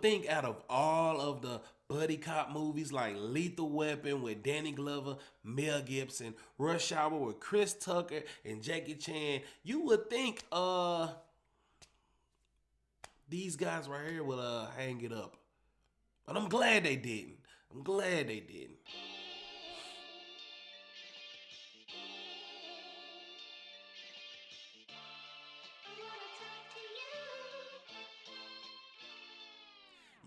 think out of all of the buddy cop movies like Lethal Weapon with Danny Glover, Mel Gibson, Rush Hour with Chris Tucker and Jackie Chan, you would think these guys right here would hang it up. But I'm glad they didn't. I'm glad they didn't.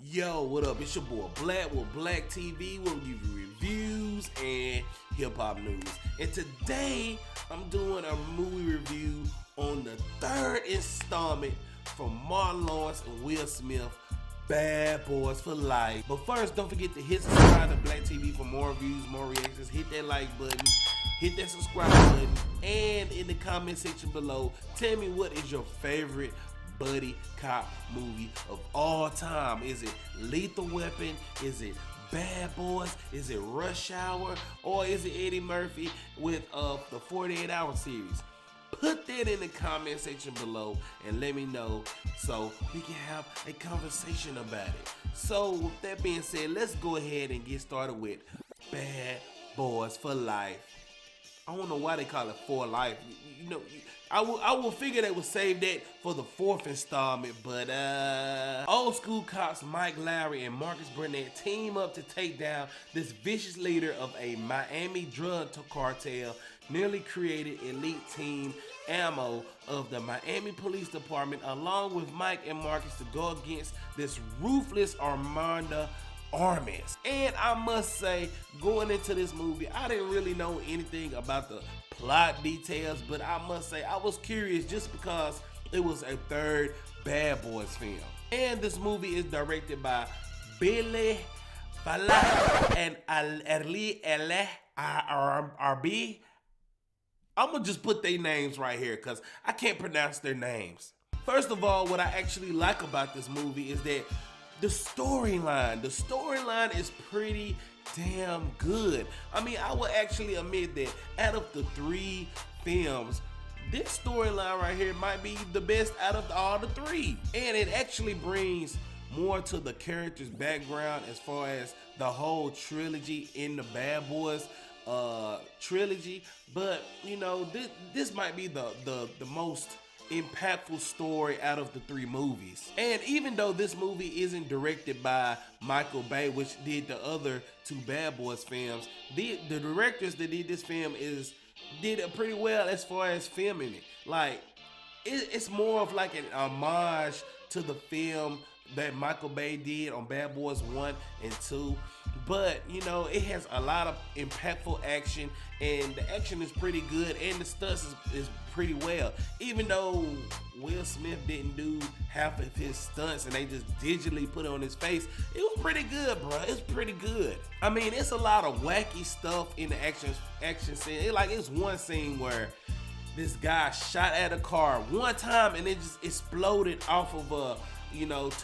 Yo, what up? It's your boy Black with Black TV. We'll give you reviews and hip hop news. And today I'm doing a movie review on the third installment from Martin Lawrence and Will Smith, Bad Boys for Life. But first, don't forget to hit subscribe to Black TV for more reviews, more reactions. Hit that like button, hit that subscribe button, and in the comment section below, tell me what is your favorite buddy cop movie of all time. Is it Lethal Weapon? Is it Bad Boys? Is it Rush Hour? Or is it Eddie Murphy with the 48 Hour series? Put that in the comment section below and let me know so we can have a conversation about it. So with that being said, let's go ahead and get started with Bad Boys for Life. I don't know why they call it For Life. You know, I will figure they would save that for the fourth installment, but old school cops Mike Lowry and Marcus Burnett team up to take down this vicious leader of a Miami drug cartel, newly created elite team ammo of the Miami Police Department, along with Mike and Marcus to go against this ruthless Armada armies. And I must say, going into this movie, I didn't really know anything about the plot details, but I must say I was curious just because it was a third Bad Boys film. And this movie is directed by Billy Falah and Ali Arbi. I'm gonna just put their names right here because I can't pronounce their names. First of all, what I actually like about this movie is that the storyline is pretty damn good. I mean, I will actually admit that out of the three films, this storyline right here might be the best out of all the three. And it actually brings more to the character's background as far as the whole trilogy in the Bad Boys trilogy. But you know, this might be the most impactful story out of the three movies. And even though this movie isn't directed by Michael Bay, which did the other two Bad Boys films, the directors that did this film did it pretty well as far as filming it. Like it's more of like an homage to the film that Michael Bay did on Bad Boys 1 and 2. But you know, it has a lot of impactful action, and the action is pretty good, and the stunts is pretty well. Even though Will Smith didn't do half of his stunts and they just digitally put it on his face, it was pretty good, bro. It's pretty good. I mean, it's a lot of wacky stuff in the action scene. It's one scene where this guy shot at a car one time and it just exploded off of a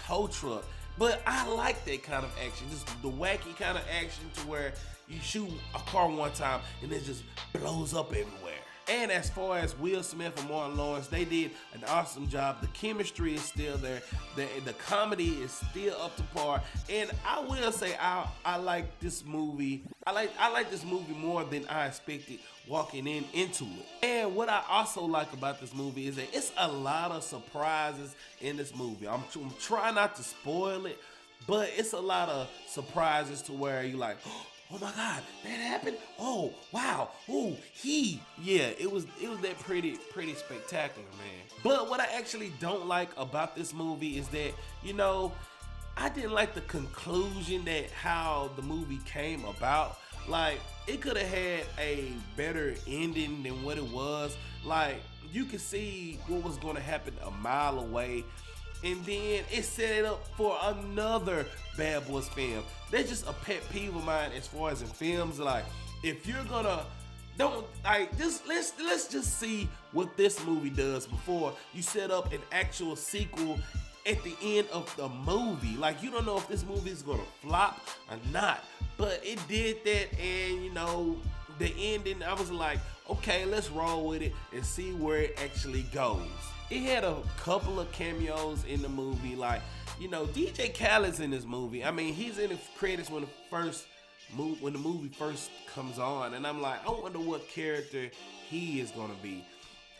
tow truck. But I like that kind of action, just the wacky kind of action to where you shoot a car one time and it just blows up everywhere. And as far as Will Smith and Martin Lawrence, they did an awesome job. The chemistry is still there. The comedy is still up to par. And I will say I like this movie. I like this movie more than I expected walking into it. And what I also like about this movie is that it's a lot of surprises in this movie. I'm trying not to spoil it, but it's a lot of surprises to where you like, oh my God, that happened? Oh, wow. Oh, yeah, it was that pretty spectacular, man. But what I actually don't like about this movie is that, I didn't like the conclusion that how the movie came about. Like, it could have had a better ending than what it was. Like, you could see what was going to happen a mile away, and then it set it up for another Bad Boys film. That's just a pet peeve of mine as far as in films. Like, if you're gonna let's just see what this movie does before you set up an actual sequel at the end of the movie. Like, you don't know if this movie is gonna flop or not, but it did that. And the ending, I was like, okay, let's roll with it and see where it actually goes. It had a couple of cameos in the movie, like, you know, DJ Khaled's in this movie. I mean, he's in the credits when the movie first comes on, and I'm like, I wonder what character he is gonna be.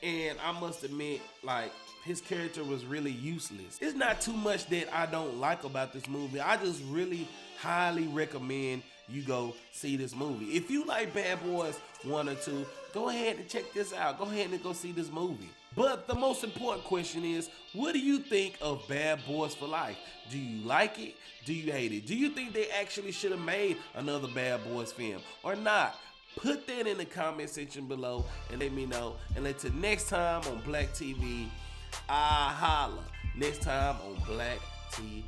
And I must admit, like, his character was really useless. It's not too much that I don't like about this movie. I just really highly recommend you go see this movie. If you like Bad Boys 1 or 2, go ahead and check this out. Go ahead and go see this movie. But the most important question is, what do you think of Bad Boys for Life? Do you like it? Do you hate it? Do you think they actually should have made another Bad Boys film or not? Put that in the comment section below and let me know. And until next time on Black TV, I holla. Next time on Black TV.